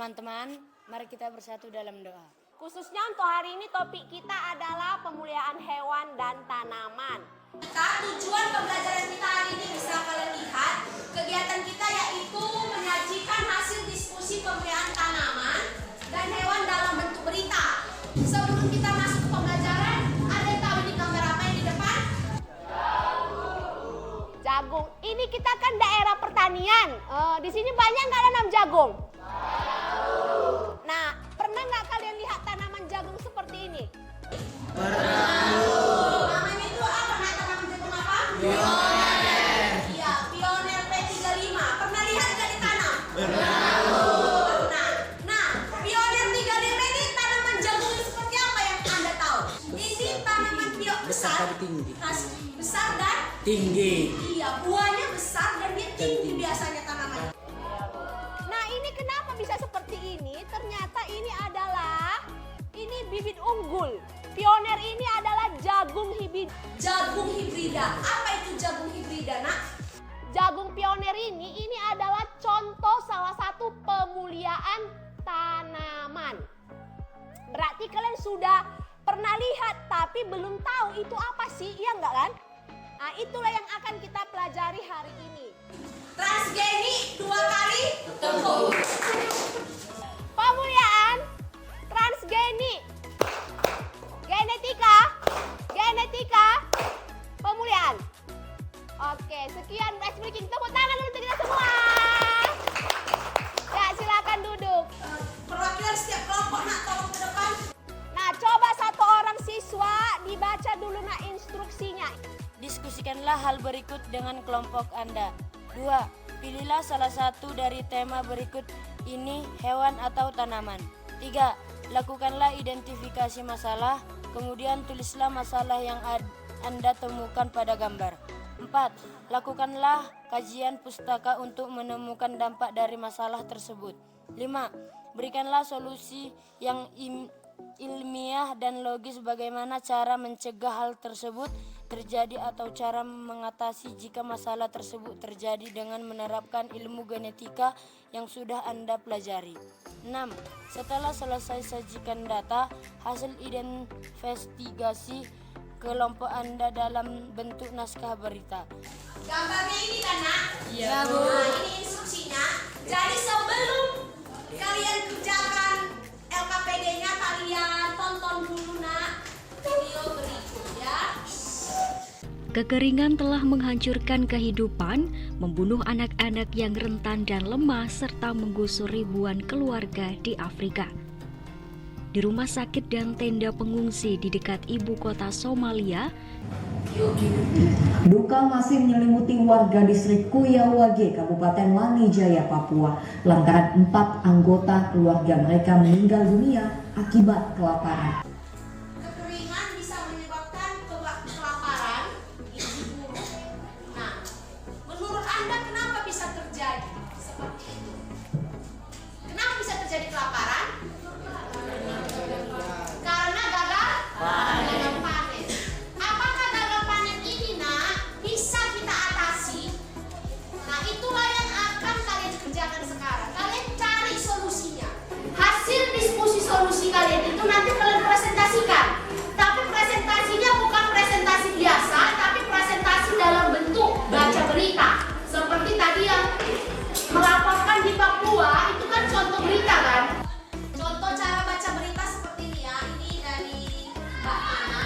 Teman-teman, mari kita bersatu dalam doa. Khususnya untuk hari ini topik kita adalah pemuliaan hewan dan tanaman. Tujuan pembelajaran kita hari ini bisa kalian lihat. Kegiatan kita yaitu menyajikan hasil diskusi pemuliaan tanaman dan hewan dalam bentuk berita. Sebelum kita masuk ke pembelajaran, ada yang tahu ini gambar apa yang di depan? Jagung. Ini kita kan daerah pertanian. Di sini banyak nggak nanam jagung? Nah, pernah nggak kalian lihat tanaman jagung seperti ini? Namanya itu apa? Tanaman jagung apa? Pioner. Iya, Pioner P35. Pernah lihat nggak ditanam? Pernah. Nah, Pioner 35 ini tanaman jagung seperti apa yang Anda tahu? Ini tanaman besar, besar dan Tinggi. iya, buahnya besar dan dia tinggi biasanya tanaman. Nah, ini kenapa bisa seperti ini? Ternyata ini adalah bibit unggul. Pioner ini adalah jagung hibrida. Apa itu jagung hibrida, Nak? Jagung pioner ini adalah contoh salah satu pemuliaan tanaman. Berarti kalian sudah pernah lihat tapi belum tahu itu apa sih, iya enggak kan? Nah, itulah yang akan kita pelajari hari ini. Transgeni 2 kali tepung. Pemuliaan transgeni. Genetika, pemuliaan. Oke, sekian ice breaking. Tepuk tangan untuk kita semua. Ya, silakan duduk. Perwakilan setiap kelompok, Nak, tolong ke depan. Nah, coba satu orang siswa dibaca dulu Nak instruksinya. Diskusikanlah hal berikut dengan kelompok Anda. 2. Pilihlah salah satu dari tema berikut ini, hewan atau tanaman. 3. Lakukanlah identifikasi masalah, kemudian tulislah masalah yang Anda temukan pada gambar. 4. Lakukanlah kajian pustaka untuk menemukan dampak dari masalah tersebut. 5. Berikanlah solusi yang ilmiah dan logis bagaimana cara mencegah hal tersebut terjadi atau cara mengatasi jika masalah tersebut terjadi dengan menerapkan ilmu genetika yang sudah Anda pelajari. 6. Setelah selesai sajikan data hasil investigasi kelompok Anda dalam bentuk naskah berita. Gambarnya ini kan, Nak? Iya, Bu. Nah, ini instruksinya. Jadi sebelum kalian kerjakan LKPD-nya, kalian tonton dulu, Nak, video berikut ya. Kekeringan telah menghancurkan kehidupan, membunuh anak-anak yang rentan dan lemah, serta menggusur ribuan keluarga di Afrika. Di rumah sakit dan tenda pengungsi di dekat ibu kota Somalia, duka masih menyelimuti warga distrik Kuyawage, Kabupaten Lanijaya, Papua, lantaran 4 anggota keluarga mereka meninggal dunia akibat kelaparan. Kekeringan bisa menyebabkan kelaparan, gizi buruk. Nah, menurut Anda kenapa bisa terjadi seperti itu? Kenapa bisa terjadi kelaparan? Karena gagal panen. Apakah gagal panen ini, Nak, bisa kita atasi? Nah, itulah yang akan kalian kerjakan sekarang. Kalian cari solusinya. Hasil diskusi solusi kalian itu nanti kalian presentasikan. Tapi presentasinya bukan presentasi biasa, tapi presentasi dalam bentuk baca berita. Seperti tadi yang melaporkan di Papua, itu kan contoh berita kan? Contoh cara baca berita seperti ini ya. Ini dari Mbak Ana.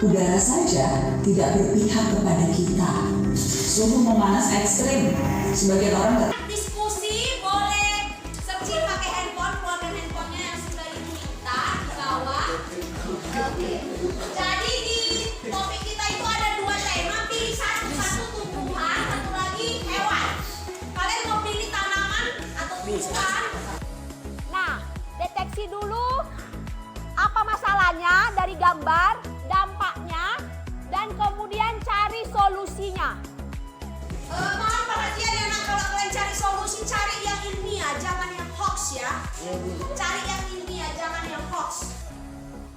Udara saja tidak berpihak kepada kita. Suhu memanas ekstrim. Sebagian orang Diskusi boleh searching pakai handphone, keluarkan handphonenya yang sudah ibu minta di bawah. Oke. Jadi di topik kita itu ada 2 tema, pilih satu tumbuhan, satu lagi hewan. Kalian mau pilih tanaman atau tumbuhan? Nah, deteksi dulu apa masalahnya dari gambar, dampaknya, dan kemudian cari solusinya. Mohon perhatian ya, Nak, kalau kalian cari solusi, cari yang ilmiah, jangan yang hoax ya. Cari yang ilmiah, jangan yang hoax.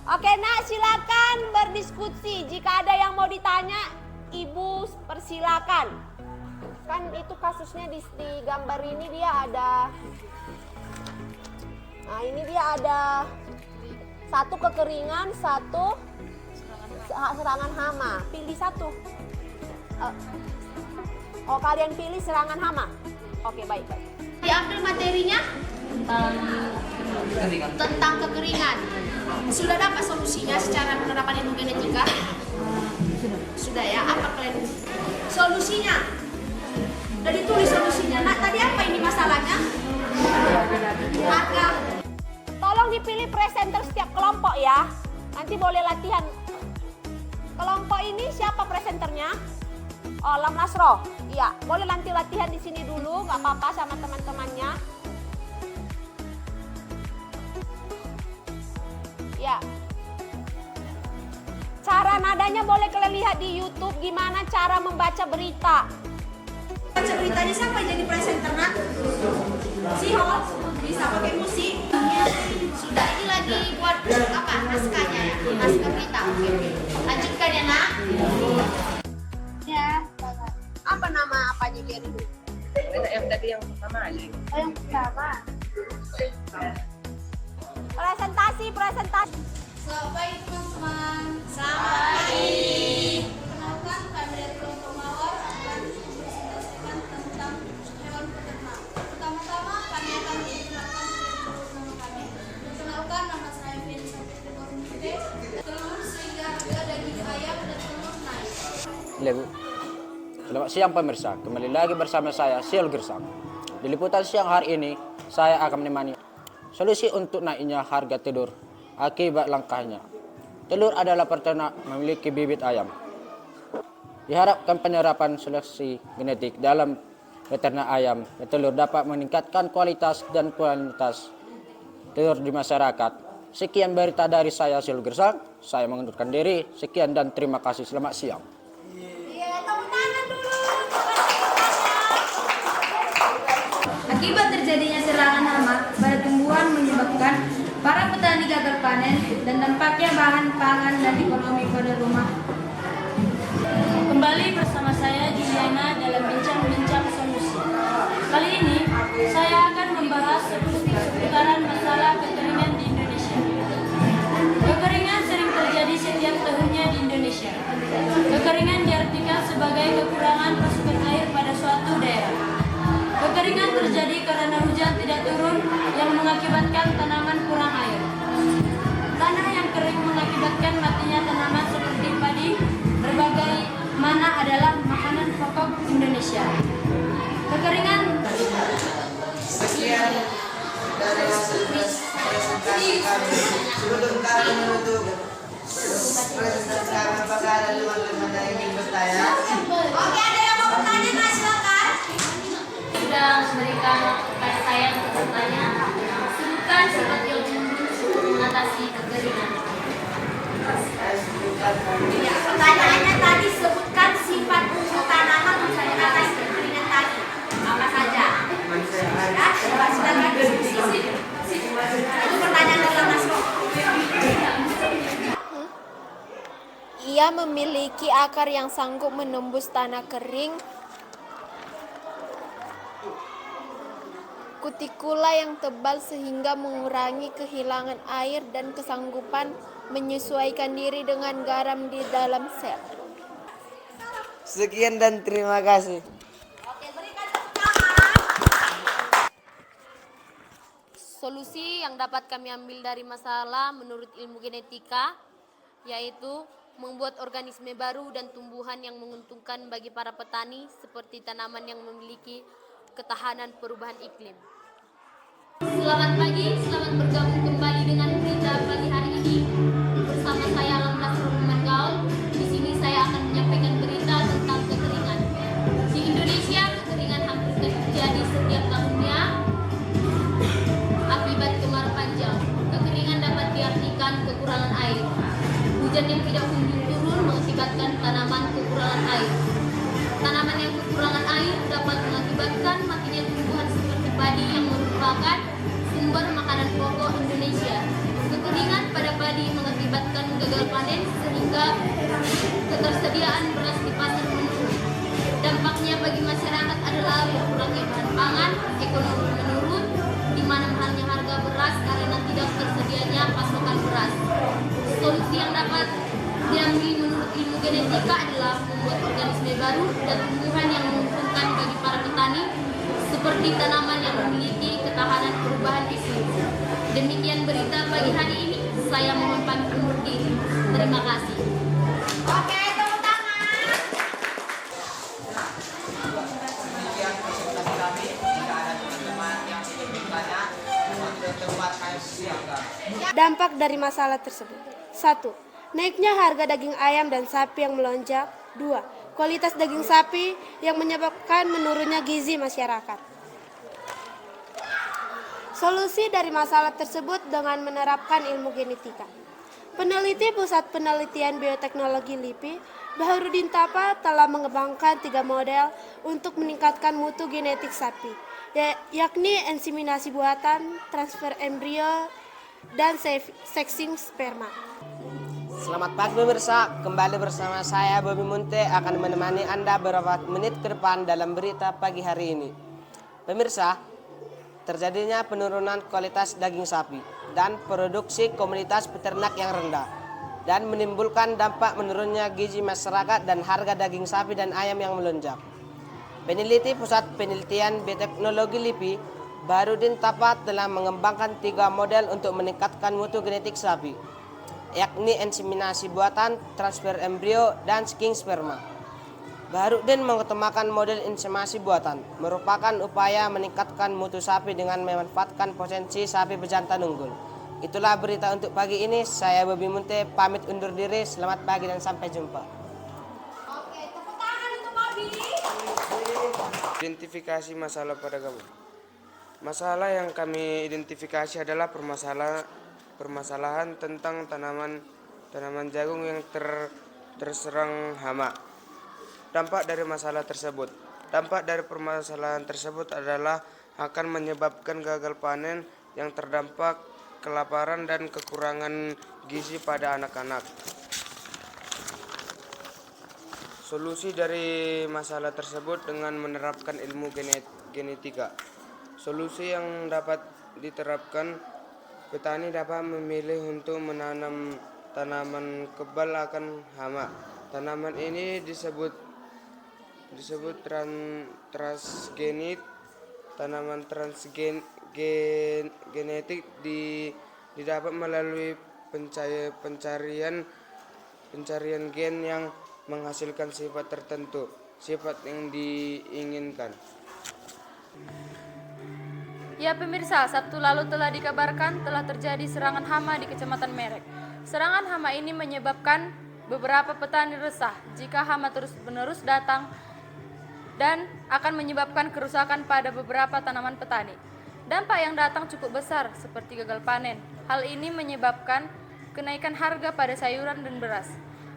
Oke, Nak, silakan berdiskusi. Jika ada yang mau ditanya, Ibu persilakan. Kan itu kasusnya di gambar ini dia ada Nah, ini dia ada satu kekeringan, satu serangan hama. Pilih satu. Oh, kalian pilih serangan hama. Oke, baik. Diambil materinya tentang kekeringan. Sudah dapat solusinya secara penerapan ilmu genetika? Sudah ya, apa kalian? Solusinya? Udah ditulis solusinya. Nah, tadi apa ini masalahnya? Harga. Tolong dipilih presenter setiap kelompok ya. Nanti boleh latihan. Kelompok ini siapa presenternya? Oh, Lam Nasro. Iya, boleh nanti latihan di sini dulu, nggak apa-apa sama teman-temannya. Ya. Cara nadanya boleh kalian lihat di YouTube gimana cara membaca berita. Baca beritanya siapa yang jadi presenter, Nak? Si host bisa pakai musik. Sudah, ini lagi buat apa? Naskahnya ya? Naskah berita. Lanjutkan ya, Nak. Ya, Apa nama apanya Gary? yang tadi yang pertama aja. Oh, yang pertama. Presentasi. Selamat pagi teman-teman. Selamat pagi. Perkenalkan, kami dari kelompok Mawar akan mempresentasikan tentang hewan peternak. Pertama-tama kami akan memperkenalkan nama kami. Perkenalkan, nama saya Feni Sapitri Kornite. Telur sehingga harga daging ayam dan telur naik. Selamat siang pemirsa, kembali lagi bersama saya Siol Gersang. Di liputan siang hari ini, saya akan menemani solusi untuk naiknya harga telur akibat langkahnya. Telur adalah peternak memiliki bibit ayam. Diharapkan penerapan seleksi genetik dalam peternak ayam dan telur dapat meningkatkan kualitas dan kuantitas telur di masyarakat. Sekian berita dari saya Siol Gersang. Saya mengundurkan diri. Sekian dan terima kasih. Selamat siang. Akibat terjadinya serangan hama pada tumbuhan menyebabkan para petani gagal panen dan dampaknya bahan pangan dan ekonomi pada rumah. Kembali bersama saya Juliana dalam bincang-bincang solusi. Kali ini saya akan membahas seputaran masalah kekeringan di Indonesia. Kekeringan sering terjadi setiap tahunnya di Indonesia. Kekeringan diartikan sebagai kekurangan pasokan air pada suatu daerah. Kekeringan terjadi karena hujan tidak turun yang mengakibatkan tanaman kurang air. Tanah yang kering mengakibatkan matinya tanaman seperti padi, berbagai mana adalah makanan pokok Indonesia. Kekeringan Sekian dari hasil presentasi kami. Sebelum kami menutup presentasi kami, apakah ada teman-teman yang ingin bertanya? Oke, ada yang mau bertanya, Nak? Silakan. Sudah memberikan kepada saya untuk bertanya, sebutkan sifat ilmu untuk mengatasi kekeringan. Ya, pertanyaannya tadi sebutkan sifat untuk tanaman untuk mengatasi kekeringan tadi. Apa saja? Ya, silakan diskusi. Itu pertanyaan dari Mas Ro. Ia memiliki akar yang sanggup menembus tanah kering, kutikula yang tebal sehingga mengurangi kehilangan air dan kesanggupan menyesuaikan diri dengan garam di dalam sel. Sekian dan terima kasih. Oke, berikan tepuk tangan. solusi yang dapat kami ambil dari masalah menurut ilmu genetika yaitu membuat organisme baru dan tumbuhan yang menguntungkan bagi para petani seperti tanaman yang memiliki ketahanan perubahan iklim. Selamat pagi, selamat bergabung kembali dengan berita pagi hari ini bersama saya Lam Nasro Gaul. Di sini saya akan menyampaikan berita tentang kekeringan. Di Indonesia, kekeringan hampir terjadi setiap tahunnya akibat kemarau panjang. Kekeringan dapat diartikan kekurangan air. Hujan yang tidak kunjung turun mengakibatkan tanaman kekurangan air. Tanaman yang kekurangan air dapat mengakibatkan matinya tumbuhan seperti padi yang merupakan sumber makanan pokok Indonesia. Kekeringan pada padi mengakibatkan gagal panen sehingga ketersediaan beras di pasar menurun. Dampaknya bagi masyarakat adalah berkurangnya bahan pangan, ekonomi menurun, di mana mahalnya harga beras karena menurut ilmu genetika adalah membuat organisme baru dan tumbuhan yang menguntungkan bagi para petani, seperti tanaman yang memiliki ketahanan perubahan iklim. Demikian berita pagi hari ini. Saya mohon pamit undur diri. Terima kasih. Oke, tepuk tangan. Demikian presentasi kami. Jika ada teman-teman yang ingin bertanya, waktu dan tempat kami siapkan. Dampak dari masalah tersebut. 1. Naiknya harga daging ayam dan sapi yang melonjak. 2. Kualitas daging sapi yang menyebabkan menurunnya gizi masyarakat. Solusi dari masalah tersebut dengan menerapkan ilmu genetika. Peneliti Pusat Penelitian Bioteknologi LIPI, Baharudin Tapa telah mengembangkan 3 model untuk meningkatkan mutu genetik sapi, yakni inseminasi buatan, transfer embrio, dan sexing sperma. Selamat pagi pemirsa, kembali bersama saya Bobby Munte akan menemani Anda beberapa menit ke depan dalam berita pagi hari ini. Pemirsa, terjadinya penurunan kualitas daging sapi dan produksi komunitas peternak yang rendah dan menimbulkan dampak menurunnya gizi masyarakat dan harga daging sapi dan ayam yang melonjak. Peneliti Pusat Penelitian Bioteknologi LIPI, Baharudin Tapa telah mengembangkan 3 model untuk meningkatkan mutu genetik sapi, yakni inseminasi buatan, transfer embrio, dan sexing sperma. Baharudin mengutamakan model inseminasi buatan, merupakan upaya meningkatkan mutu sapi dengan memanfaatkan potensi sapi pejantan unggul. Itulah berita untuk pagi ini. Saya Bobby Munte pamit undur diri. Selamat pagi dan sampai jumpa. Oke, tepuk tangan untuk Bobby. Identifikasi masalah pada kamu. Masalah yang kami identifikasi adalah permasalahan tentang tanaman jagung yang terserang hama. Dampak dari masalah tersebut. Dampak dari permasalahan tersebut adalah akan menyebabkan gagal panen yang terdampak kelaparan dan kekurangan gizi pada anak-anak. Solusi dari masalah tersebut dengan menerapkan ilmu genetika. Solusi yang dapat diterapkan, petani dapat memilih untuk menanam tanaman kebal akan hama. Tanaman ini disebut transgenik. Tanaman transgenetik didapat melalui pencarian gen yang menghasilkan sifat tertentu, sifat yang diinginkan. Ya pemirsa, Sabtu lalu telah dikabarkan telah terjadi serangan hama di Kecamatan Merek. Serangan hama ini menyebabkan beberapa petani resah jika hama terus-menerus datang dan akan menyebabkan kerusakan pada beberapa tanaman petani. Dampak yang datang cukup besar seperti gagal panen. Hal ini menyebabkan kenaikan harga pada sayuran dan beras.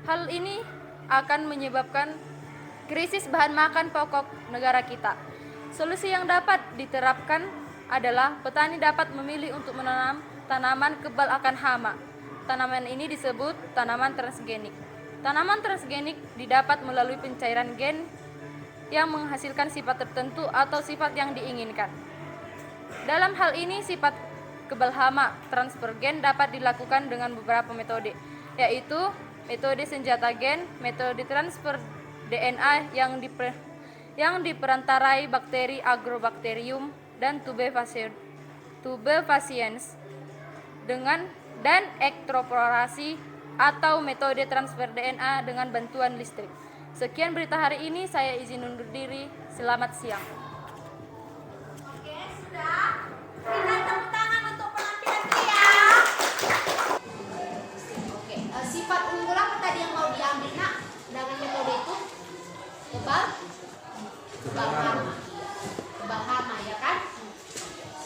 Hal ini akan menyebabkan krisis bahan makan pokok negara kita. Solusi yang dapat diterapkan adalah petani dapat memilih untuk menanam tanaman kebal akan hama. Tanaman ini disebut tanaman transgenik. Tanaman transgenik didapat melalui pencairan gen yang menghasilkan sifat tertentu atau sifat yang diinginkan. Dalam hal ini, sifat kebal hama transfer gen dapat dilakukan dengan beberapa metode, yaitu metode senjata gen, metode transfer DNA yang diperantarai bakteri Agrobacterium dan tubefaciens dan ekstraporasi atau metode transfer DNA dengan bantuan listrik. Sekian berita hari ini, saya izin undur diri. Selamat siang. Oke, sudah. Berikan tepuk tangan untuk penampilan pria. Oke, sifat unggul apa tadi yang mau diambil nak? Dengan metode itu kebal hama. Kebal hama ya kan?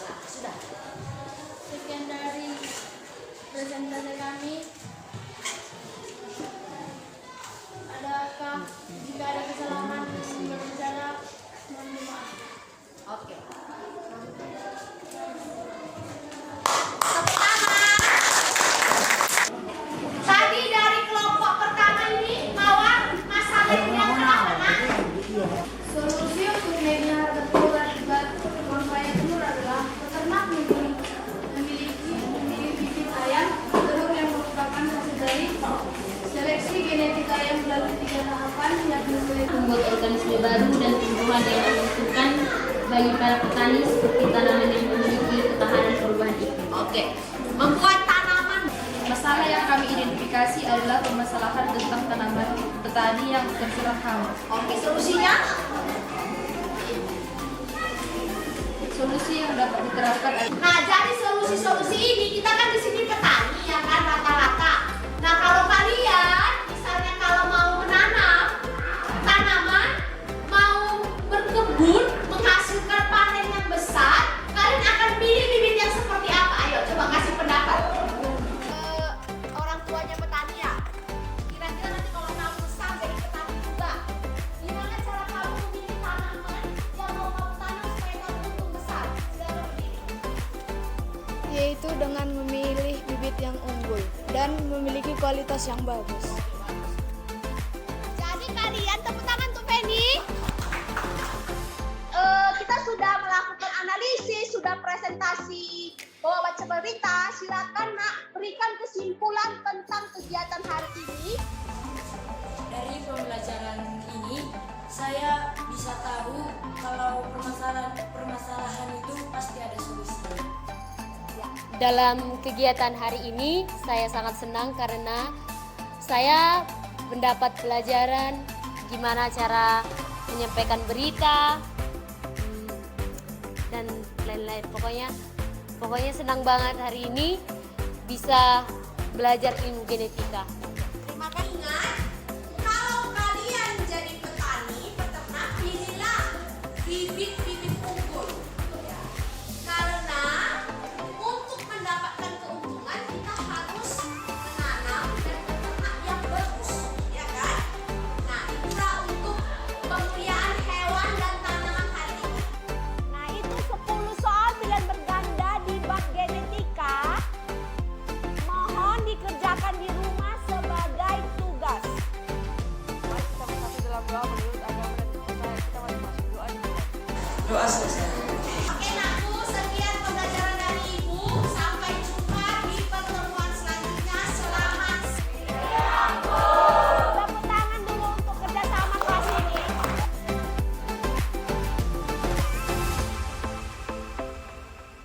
Nah, sudah. Sekian dari presentasi kami. Adakah jika ada kesalahan berbicara, mohon maaf. Oke. Tepuk tangan. Tadi dari kelompok pertama ini bawa masalah yang kenapa nak? Solusi untuk naiknya harga telur akibat pemakaian telur adalah peternak memiliki bibit ayam telur yang merupakan hasil dari seleksi genetik Saya melalui 3 tahapan, yakni membuat organisme baru dan tumbuhan yang menguntungkan bagi para petani seperti tanaman yang memiliki ketahanan perubahan iklim. Oke, membuat tanaman. Masalah yang kami identifikasi adalah permasalahan tentang tanaman petani yang terserang hama. Oke, solusinya? Solusi yang dapat diterapkan adalah Nah, jadi solusi-solusi ini kita kan di sini petani ya kan rata-rata. Nah, kalau kalian misalnya kalau mau menanam tanaman, mau berkebun, menghasilkan panen yang besar, kalian akan pilih bibit yang seperti apa? Ayo coba kasih pendapat. Orang tuanya petani ya. Kira-kira nanti kalau kamu besar jadi petani juga, gimana cara kamu memilih tanaman yang mau kamu tanam supaya kamu tumbuh besar? Silakan berdiri. yaitu dengan memilih bibit yang unggul dan memiliki kualitas yang bagus. Jadi kalian tepuk tangan untuk Penny. Kita sudah melakukan analisis, sudah presentasi bawa baca berita. Silakan Nak berikan kesimpulan tentang kegiatan hari ini. Dari pembelajaran ini, saya bisa tahu kalau permasalahan itu pasti ada solusinya. Dalam kegiatan hari ini, saya sangat senang karena saya mendapat pelajaran gimana cara menyampaikan berita dan lain-lain. Pokoknya senang banget hari ini bisa belajar ilmu genetika.